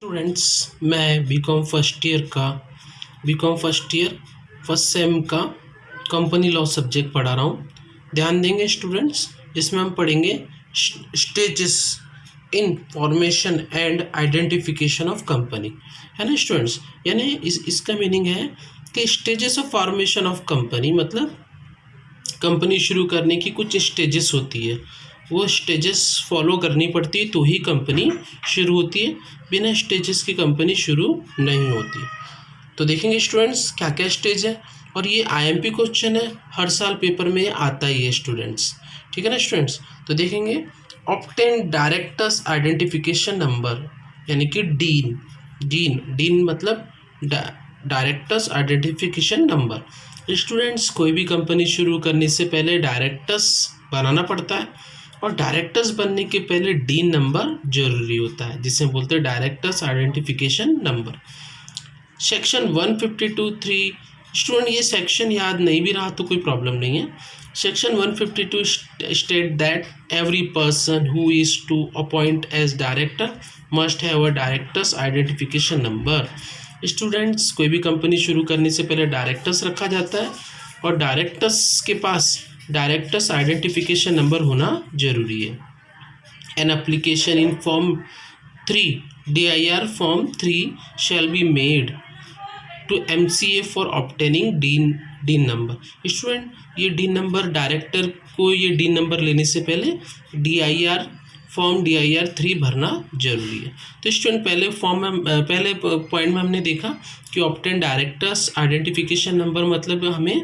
Students, मैं B Com first year first sem का company law subject पढ़ा रहा हूँ। ध्यान देंगे स्टूडेंट्स, इसमें हम पढ़ेंगे stages in formation and identification of company, है ना स्टूडेंट्स। यानी इसका मीनिंग है कि stages of formation of company मतलब कंपनी शुरू करने की कुछ स्टेजेस होती है, वो स्टेजेस फॉलो करनी पड़ती है तो ही कंपनी शुरू होती है, बिना स्टेजेस की कंपनी शुरू नहीं होती। तो देखेंगे स्टूडेंट्स क्या क्या स्टेज है, और ये आईएमपी क्वेश्चन है, हर साल पेपर में आता ही है स्टूडेंट्स, ठीक है ना स्टूडेंट्स। तो देखेंगे ऑब्टेन डायरेक्टर्स आइडेंटिफिकेशन नंबर, यानी कि डीन मतलब डायरेक्टर्स आइडेंटिफिकेशन नंबर। स्टूडेंट्स, कोई भी कंपनी शुरू करने से पहले डायरेक्टर्स बनाना पड़ता है, और डायरेक्टर्स बनने के पहले डीन नंबर जरूरी होता है, जिसे बोलते हैं directors identification number. Section 152(3) student, ये सेक्शन याद नहीं भी रहा तो कोई प्रॉब्लम नहीं है। Section 152 state that every person who is to appoint as director must have a directors identification number. Students, कोई भी कंपनी शुरू करने से पहले डायरेक्टर्स रखा जाता है, और डायरेक्टर्स के पास डायरेक्टर्स आइडेंटिफिकेशन नंबर होना जरूरी है। An application in form 3 DIR form 3 shall be made to MCA for obtaining DIN number. Student, ये डीन नंबर डायरेक्टर को ये डीन नंबर लेने से पहले फॉर्म DIR 3 भरना जरूरी है। तो स्टूडेंट, पहले पॉइंट में हमने देखा कि ऑब्टेन डायरेक्टर्स आइडेंटिफिकेशन नंबर मतलब हमें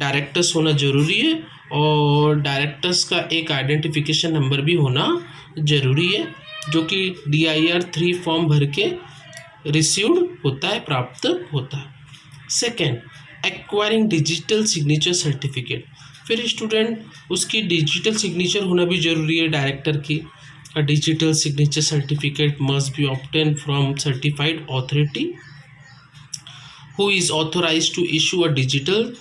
डायरेक्टर्स होना जरूरी है, और डायरेक्टर्स का एक आइडेंटिफिकेशन नंबर भी होना जरूरी है, जो कि DIR 3 फॉर्म भर के रिसीव्ड होता है, प्राप्त होता है। Second, acquiring digital signature certificate. फिर स्टूडेंट, उसकी डिजिटल सिग्नेचर होना भी जरूरी है डायरेक्टर की। A digital signature certificate must be obtain from certified authority who is authorised to issue a digital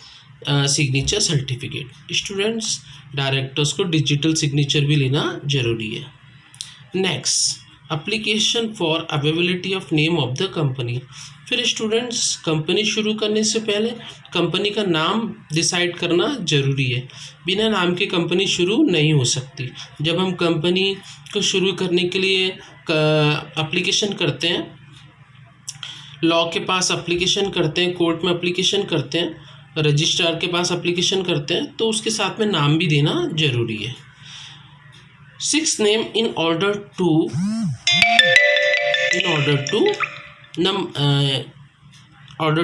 signature certificate. Students, directors को डिजिटल सिग्नेचर भी लेना जरूरी है। Next, application for availability of name of the company. फिर students, company शुरू करने से पहले कंपनी का नाम डिसाइड करना जरूरी है, बिना नाम के कंपनी शुरू नहीं हो सकती। जब हम कंपनी को शुरू करने के लिए एप्लीकेशन करते हैं, लॉ के पास एप्लीकेशन करते हैं, कोर्ट में एप्लीकेशन करते हैं, रजिस्ट्रार के पास एप्लीकेशन करते हैं, तो उसके साथ में नाम भी देना जरूरी है। 6 name in order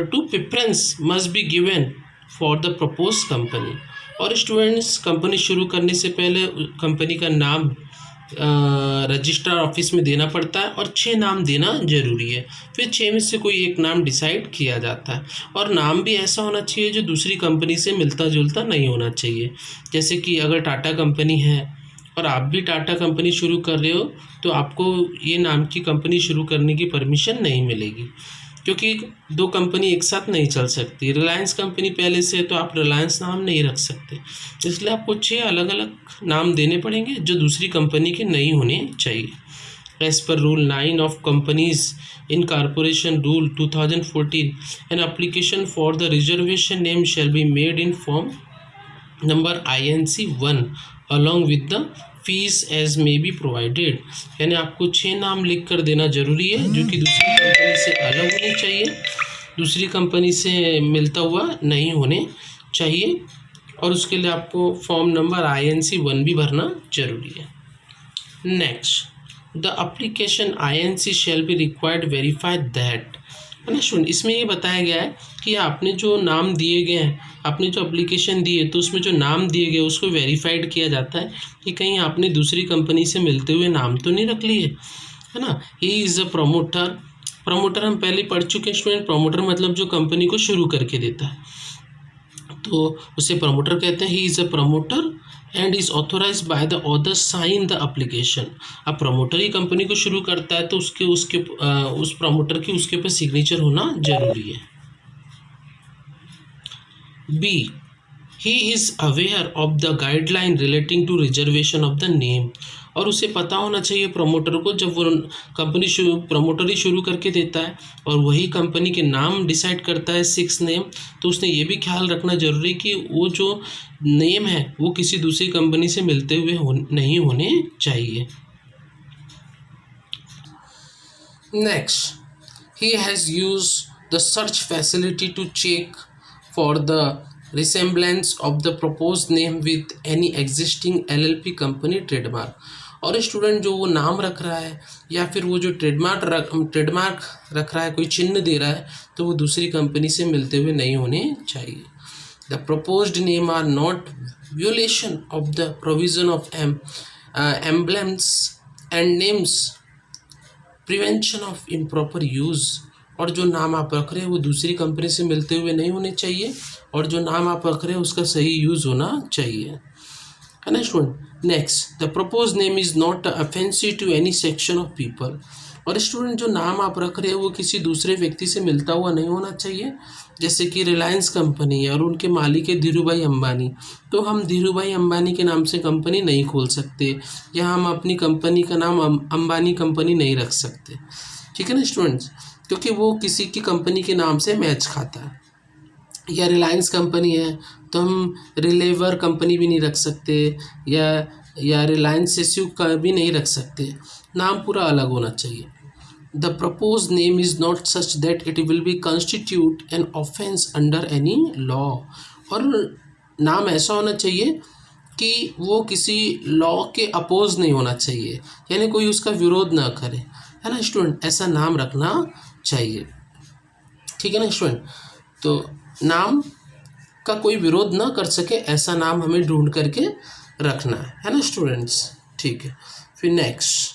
to preference must be given for the propose company. और स्टूडेंट्स, कंपनी शुरू करने से पहले कंपनी का नाम रजिस्ट्रार ऑफिस में देना पड़ता है, और 6 नाम देना जरूरी है। फिर 6 में से कोई एक नाम डिसाइड किया जाता है, और नाम भी ऐसा होना चाहिए जो दूसरी कंपनी से मिलता जुलता नहीं होना चाहिए। जैसे कि अगर टाटा कंपनी है और आप भी टाटा कंपनी शुरू कर रहे हो, तो आपको ये नाम की कंपनी शुरू करने की परमिशन नहीं मिलेगी, क्योंकि 2 कंपनी एक साथ नहीं चल सकती। रिलायंस कंपनी पहले से है तो आप रिलायंस नाम नहीं रख सकते, इसलिए आपको 6 अलग अलग नाम देने पड़ेंगे जो दूसरी कंपनी के नहीं होने चाहिए। As per rule 9 of companies incorporation rule 2014, an application for the reservation name shall be made in form number INC 1 along with the fees as may be provided. यानी आपको 6 नाम लिख कर देना जरूरी है, जो कि दूसरी कंपनी से अलग होने चाहिए, दूसरी कंपनी से मिलता हुआ नहीं होने चाहिए, और उसके लिए आपको फॉर्म नंबर INC 1 भी भरना जरूरी है। Next, the application INC shall be required verify that, है ना स्टूडेंट। इसमें ये बताया गया है कि आपने जो नाम दिए गए हैं, आपने जो एप्लीकेशन दी है, तो उसमें जो नाम दिए गए उसको वेरीफाइड किया जाता है कि कहीं आपने दूसरी कंपनी से मिलते हुए नाम तो नहीं रख लिए, है ना। ही इज़ अ प्रमोटर हम पहले पढ़ चुके हैं स्टूडेंट। प्रमोटर मतलब जो कंपनी को शुरू करके देता है, तो उसे प्रमोटर कहते हैं। He is a promoter and is authorise by the author sign the application. अब प्रमोटर ही कंपनी को शुरू करता है, तो उस प्रमोटर की उसके ऊपर सिग्नेचर होना जरूरी है। B, he is aware of the guideline relating to reservation of the name। और उसे पता होना चाहिए प्रमोटर को, जब वो कंपनी प्रमोटर ही शुरू करके देता है और वही कंपनी के नाम डिसाइड करता है 6 नेम, तो उसने ये भी ख्याल रखना जरूरी कि वो जो नेम है वो किसी दूसरी कंपनी से मिलते हुए नहीं होने चाहिए। Next, he has used the search facility to check for the resemblance of the proposed name with any existing LLP company trademark। और स्टूडेंट जो वो नाम रख रहा है या फिर वो जो ट्रेडमार्क रख रहा है, कोई चिन्ह दे रहा है, तो वो दूसरी कंपनी से मिलते हुए नहीं होने चाहिए। The proposed name are not violation of the provision of emblems and names prevention of improper use. और जो नाम आप रख रहे हैं वो दूसरी कंपनी से मिलते हुए नहीं होने चाहिए, और जो नाम आप रख रहे हैं उसका सही यूज़ होना चाहिए, है ना student. Next, the propose name is not offensive to any section of people. और स्टूडेंट जो नाम आप रख रहे हैं वो किसी दूसरे व्यक्ति से मिलता हुआ नहीं होना चाहिए। जैसे कि रिलायंस कंपनी है और उनके मालिक है धीरूभाई अंबानी, तो हम धीरूभाई अंबानी के नाम से कंपनी नहीं खोल सकते, या हम अपनी कंपनी का नाम अंबानी कंपनी नहीं रख सकते, ठीक है ना स्टूडेंट्स, क्योंकि वो किसी की कंपनी के नाम से मैच खाता है। या रिलायंस कंपनी है तो हम रिलेवर कंपनी भी नहीं रख सकते, या रिलायंस एसयू का भी नहीं रख सकते, नाम पूरा अलग होना चाहिए। The propose name is not such that it will be constitute an offence under any law. और नाम ऐसा होना चाहिए कि वो किसी लॉ के अपोज नहीं होना चाहिए, यानी कोई उसका विरोध ना करे, है ना स्टूडेंट, ऐसा नाम रखना चाहिए, ठीक है ना स्टूडेंट। तो नाम का कोई विरोध ना कर सके ऐसा नाम हमें ढूंढ करके रखना है ना स्टूडेंट्स, ठीक है। फिर next,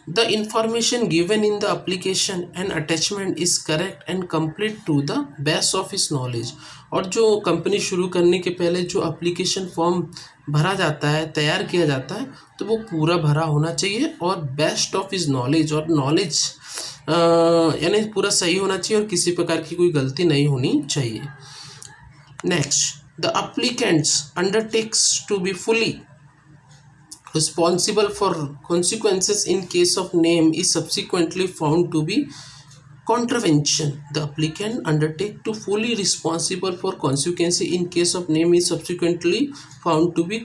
the information given in the application and attachment is correct and complete to the best of his knowledge. और जो कंपनी शुरू करने के पहले जो एप्लीकेशन फॉर्म भरा जाता है, तैयार किया जाता है, तो वो पूरा भरा होना चाहिए और बेस्ट ऑफ हिज नॉलेज, और नॉलेज यानी पूरा सही होना चाहिए और किसी प्रकार की कोई गलती नहीं होनी चाहिए। Next, the applicants undertakes to be fully responsible for consequences in case of name is subsequently found to be contravention. The applicant undertake to fully responsible for consequences in case of name is subsequently found to be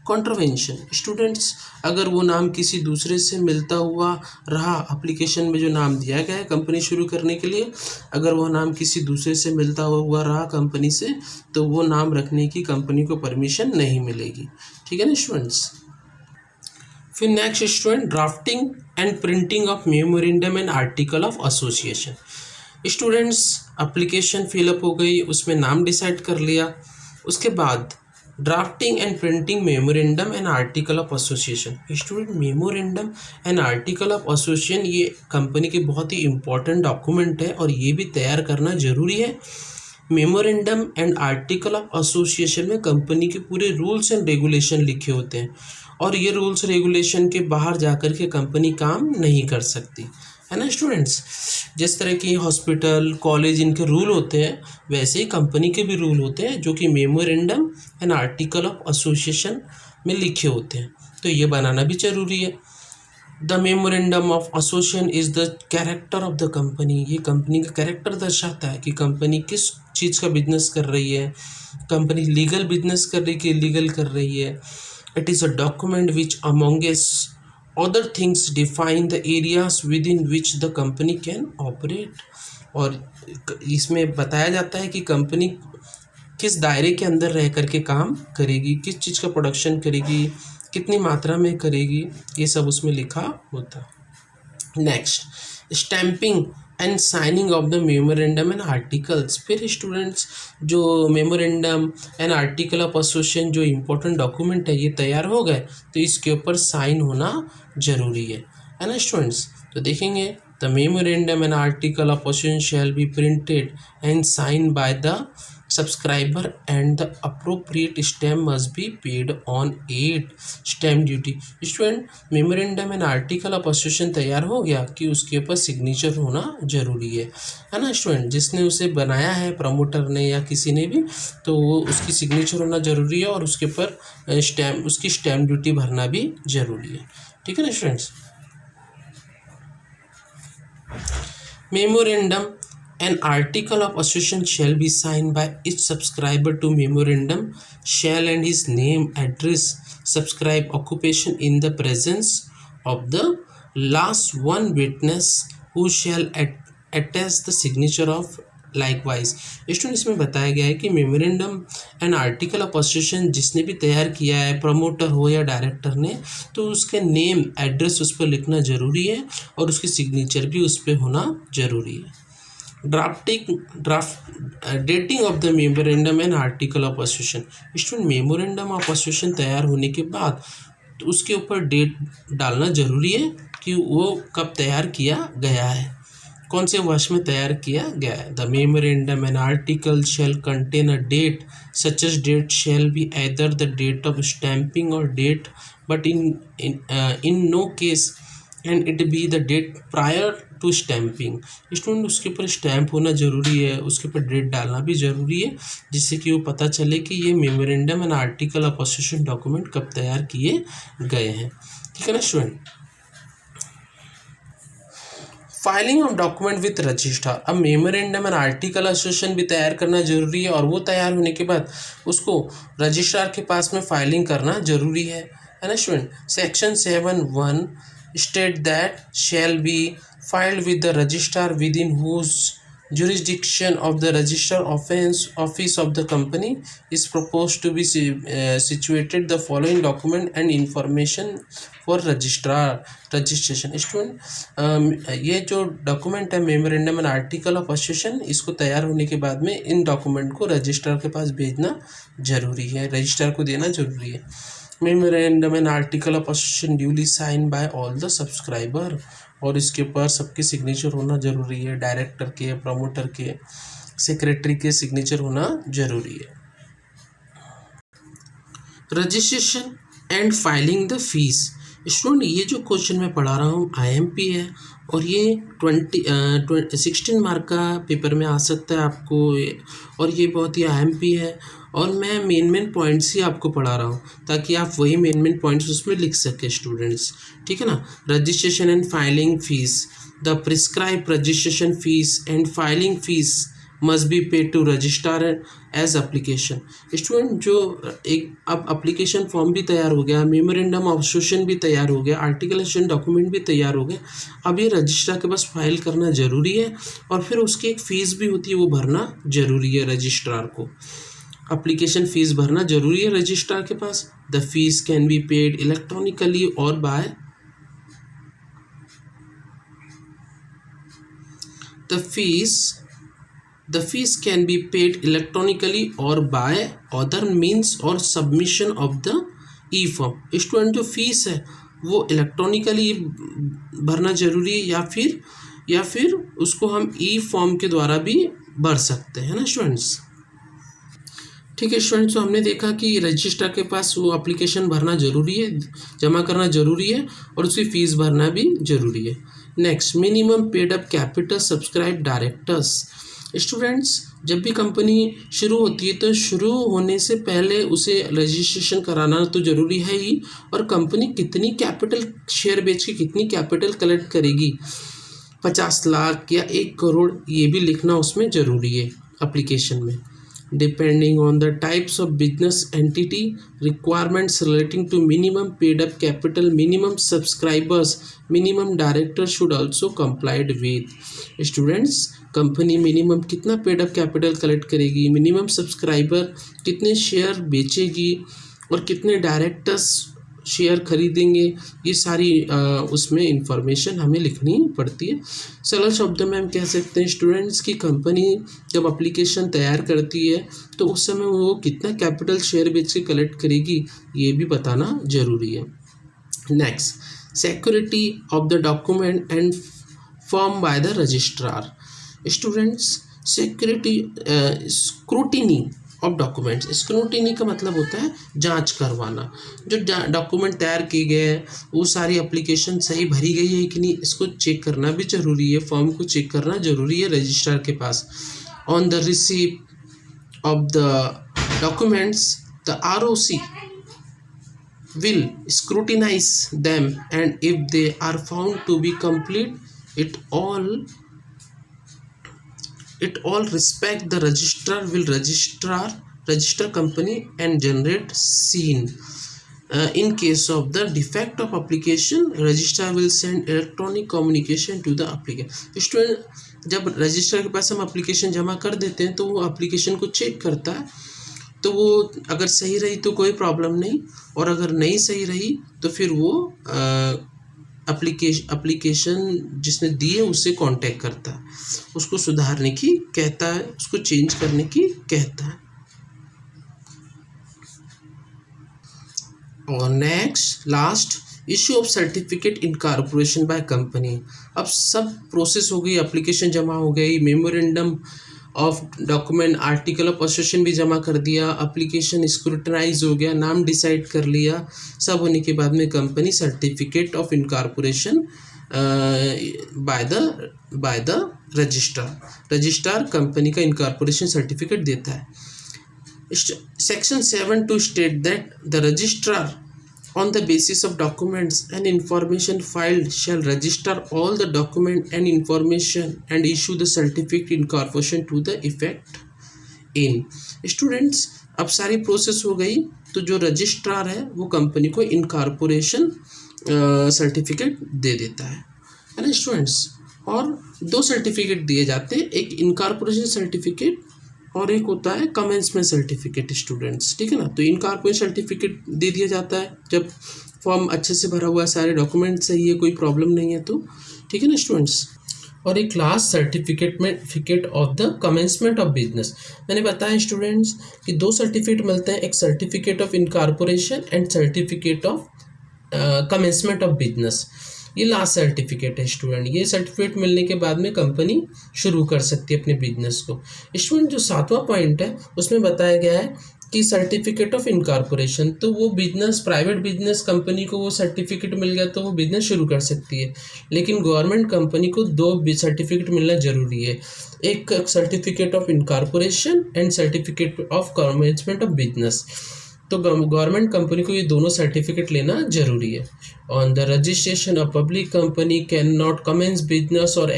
contravention. Students, अगर वो नाम किसी दूसरे से मिलता हुआ रहा, application में जो नाम दिया गया है कंपनी शुरू करने के लिए, अगर वो नाम किसी दूसरे से मिलता हुआ रहा कंपनी से, तो वो नाम रखने की कंपनी को परमिशन नहीं मिलेगी, ठीक है ना स्टूडेंट्स। फिर next student, drafting and printing of memorandum and article of association. Students, application fill up हो गई, उसमें नाम डिसाइड कर लिया, उसके बाद drafting and printing memorandum and article of association. Student, memorandum and article of association ये कंपनी के बहुत ही इंपॉर्टेंट डॉक्यूमेंट है और ये भी तैयार करना जरूरी है। Memorandum and article of association में कंपनी के पूरे रूल्स एंड रेगुलेशन लिखे होते हैं, और ये रूल्स रेगुलेशन के बाहर जाकर के कंपनी काम नहीं कर सकती, है ना स्टूडेंट्स। जिस तरह की हॉस्पिटल, कॉलेज इनके रूल होते हैं, वैसे ही कंपनी के भी रूल होते हैं जो कि memorandum and article of association में लिखे होते हैं, तो ये बनाना भी जरूरी है। The memorandum of association is the character of the company. ये कंपनी का कैरेक्टर दर्शाता है कि कंपनी किस चीज़ का बिजनेस कर रही है, कंपनी लीगल बिजनेस कर रही है कि इलीगल कर रही है। It is a document which amongst other things define the areas within which the company can operate। और इसमें बताया जाता है कि कंपनी किस दायरे के अंदर रह करके काम करेगी, किस चीज़ का प्रोडक्शन करेगी, कितनी मात्रा में करेगी, ये सब उसमें लिखा होता। Next, stamping and signing off the memorandum and articles. फिर स्टूडेंट्स, जो memorandum and article of association जो इम्पोर्टेंट डॉक्यूमेंट है ये तैयार हो गए, तो इसके ऊपर साइन होना जरूरी है ना स्टूडेंट्स। तो देखेंगे, the memorandum and article of association shall be printed and sign by the subscriber and the appropriate stamp must be paid on 8 stamp duty। Student memorandum and article of association तैयार हो गया कि उसके ऊपर signature होना जरूरी है ना स्टूडेंट। जिसने उसे बनाया है प्रमोटर ने या किसी ने भी, तो वो उसकी सिग्नेचर होना जरूरी है और उसके ऊपर स्टैम्प उसकी स्टैम्प ड्यूटी भरना भी जरूरी है। ठीक है ना students. Memorandum an article of association shall be signed by each subscriber to memorandum shall and his name, address, subscribe, occupation in the presence of the last one witness who shall attest the signature of likewise। Student इसमें बताया गया है कि memorandum and article of association जिसने भी तैयार किया है, प्रमोटर हो या डायरेक्टर ने, तो उसके नेम एड्रेस उस पर लिखना जरूरी है और उसकी सिग्नेचर भी उस पर होना जरूरी है। Dating of the memorandum and article of association. Student memorandum of association तैयार होने के बाद तो उसके ऊपर डेट डालना जरूरी है कि वो कब तैयार किया गया है, कौन से वर्ष में तैयार किया गया है। The memorandum and article shall contain a date such as date shall be either the date of stamping और date but in no case and it be the date prior to stamping. Student उसके ऊपर stamp होना जरूरी है, उसके ऊपर date डालना भी जरूरी है, जिससे कि वो पता चले कि ये memorandum and article of association document कब तैयार किए गए हैं। ठीक है ना student. Filing of document with registrar. अब मेमोरेंडम एंड आर्टिकल एसोसिएशन भी तैयार करना जरूरी है और वो तैयार होने के बाद उसको रजिस्ट्रार के पास में फाइलिंग करना जरूरी है ना student. Section 7(1) state that shall be filed with the registrar within whose jurisdiction of the registrar office of the company is proposed to be situated the following document and information for registration। Student ये जो document है memorandum and article of association, इसको तैयार होने के बाद में इन document को रजिस्ट्रार के पास भेजना जरूरी है, रजिस्ट्रार को देना जरूरी है। Memorandum and article of association duly sign by all the subscriber, और इसके ऊपर सबके सिग्नेचर होना जरूरी है, डायरेक्टर के, प्रमोटर के, सेक्रेटरी के सिग्नेचर होना जरूरी है। Registration and filing the fees. Student ये जो क्वेश्चन मैं पढ़ा रहा हूँ IMP है और ये 16 मार्क का पेपर में आ सकता है आपको, और ये बहुत ही IMP है और मैं मेन पॉइंट्स ही आपको पढ़ा रहा हूँ ताकि आप वही मेन पॉइंट्स उसमें लिख सके स्टूडेंट्स। ठीक है ना। Registration and filing fees. The prescribe registration fees and filing fees must be paid to registrar as application. Student जो एक अब एप्लीकेशन फॉर्म भी तैयार हो गया, मेमोरेंडम ऑफ एसोसिएशन भी तैयार हो गया, आर्टिकल एसोसिएशन डॉक्यूमेंट भी तैयार हो गए, अब ये रजिस्ट्रार के पास फाइल करना जरूरी है और फिर उसकी एक फ़ीस भी होती है, वो भरना जरूरी है रजिस्ट्रार को। एप्लीकेशन फ़ीस भरना जरूरी है रजिस्ट्रार के पास। The fees can be paid electronically और by The fees can be paid electronically or by other means or submission of the e-form। Student जो फीस है वो इलेक्ट्रॉनिकली भरना जरूरी है या फिर उसको हम e-form के द्वारा भी भर सकते हैं ना स्टूडेंट्स। ठीक है स्टूडेंट्स, तो हमने देखा कि रजिस्ट्रार के पास वो एप्लीकेशन भरना जरूरी है, जमा करना जरूरी है और उसकी फ़ीस भरना भी जरूरी है। Next, minimum paid up capital subscribe directors. Students जब भी कंपनी शुरू होती है तो शुरू होने से पहले उसे रजिस्ट्रेशन कराना तो ज़रूरी है ही, और कंपनी कितनी कैपिटल शेयर बेच के कितनी कैपिटल कलेक्ट करेगी, 50 लाख या 1 करोड़, ये भी लिखना उसमें ज़रूरी है एप्लीकेशन में। Depending on the types of business entity, requirements relating to minimum paid up capital, minimum subscribers, minimum directors should also complied with। Students company minimum कितना पेड अप कैपिटल कलेक्ट करेगी, मिनिमम सब्सक्राइबर कितने share बेचेगी और कितने directors share खरीदेंगे, ये सारी उसमें information हमें लिखनी पड़ती है। सरल शब्दों में हम कह सकते हैं स्टूडेंट्स की कंपनी जब एप्लीकेशन तैयार करती है तो उस समय वो कितना कैपिटल शेयर बेच के कलेक्ट करेगी, ये भी बताना जरूरी है। Next, security of the document and form by the registrar. Students security scrutiny of documents. Scrutiny का मतलब होता है जांच करवाना। जो डॉक्यूमेंट तैयार किए गए हैं वो सारी एप्लीकेशन सही भरी गई है कि नहीं, इसको चेक करना भी जरूरी है, फॉर्म को चेक करना जरूरी है रजिस्ट्रार के पास। On the receipt of the documents the ROC will scrutinize them, and if they are found to be complete, it all respect the registrar will register company and generate scene. In case of the defect of application, registrar will send electronic communication to the applicant. Student जब registrar के पास हम application जमा कर देते हैं तो वो application को चेक करता है, तो वो अगर सही रही तो कोई प्रॉब्लम नहीं, और अगर नहीं सही रही तो फिर वो एप्लीकेशन जिसने दी है उससे कांटेक्ट करता है, उसको सुधारने की कहता है, उसको चेंज करने की कहता है। और next last issue of certificate incorporation by company. अब सब प्रोसेस हो गई, एप्लीकेशन जमा हो गई, memorandum of document, article of association भी जमा कर दिया, एप्लीकेशन स्क्रूटनाइज हो गया, नाम डिसाइड कर लिया, सब होने के बाद में company certificate of incorporation by the registrar company का इनकॉर्पोरेशन सर्टिफिकेट देता है। Section 7 to state that the registrar on the basis of documents and information filed shall register all the document and information and issue the certificate incorporation to the effect in। Students अब सारी process हो गई, तो जो registrar है वो company को incorporation certificate दे देता है ना स्टूडेंट्स। और दो सर्टिफिकेट दिए जाते हैं, एक इनकॉर्पोरेशन सर्टिफिकेट और एक होता है कमेंसमेंट सर्टिफिकेट स्टूडेंट्स, ठीक है ना। तो इनकॉर्पोरेशन सर्टिफिकेट दे दिया जाता है जब फॉर्म अच्छे से भरा हुआ है, सारे डॉक्यूमेंट सही है, कोई प्रॉब्लम नहीं है तो, ठीक है ना स्टूडेंट्स। और एक last certificate of the commencement of business. मैंने बताया स्टूडेंट्स कि दो सर्टिफिकेट मिलते हैं, एक certificate of incorporation and certificate of commencement of business. ये लास्ट सर्टिफिकेट है स्टूडेंट। ये सर्टिफिकेट मिलने के बाद में कंपनी शुरू कर सकती है अपने बिजनेस को। स्टूडेंट जो 7वां पॉइंट है उसमें बताया गया है कि सर्टिफिकेट ऑफ इनकॉर्पोरेशन, तो वो बिजनेस, प्राइवेट बिजनेस कंपनी को वो सर्टिफिकेट मिल गया तो वो बिजनेस शुरू कर सकती है, लेकिन गवर्नमेंट कंपनी को दो सर्टिफिकेट मिलना जरूरी है, एक certificate of incorporation and certificate of commencement of business. तो गवर्नमेंट कंपनी को ये दोनों सर्टिफिकेट लेना जरूरी है। On the registration of public company can not commence business और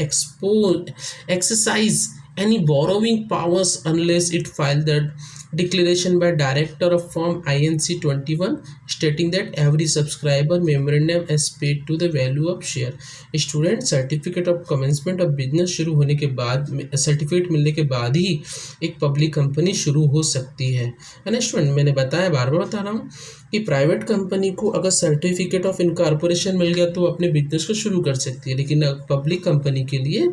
exercise any borrowing powers unless it filed the declaration by director of form INC 21 stating that every subscriber memorandum is paid to the value of share। Student certificate of commencement of business शुरू होने के बाद, certificate मिलने के बाद ही एक public company शुरू हो सकती है ना स्टूडेंट। मैंने बताया, बार बार बता रहा हूँ कि प्राइवेट कंपनी को अगर सर्टिफिकेट ऑफ इनकॉर्पोरेशन मिल गया तो वो अपने बिजनेस को शुरू कर सकती है, लेकिन पब्लिक कंपनी के लिए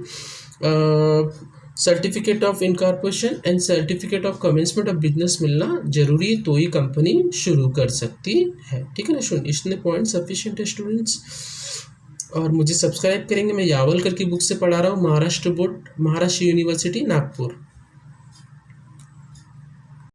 certificate of incorporation and certificate of commencement of business मिलना जरूरी है, तो ही कंपनी शुरू कर सकती है, ठीक है ना स्टूडेंट। इसलिए पॉइंट सफिशिएंट है स्टूडेंट्स। और मुझे सब्सक्राइब करेंगे, मैं यावलकर की बुक से पढ़ा रहा हूँ, महाराष्ट्र बोर्ड, महाराष्ट्र यूनिवर्सिटी नागपुर।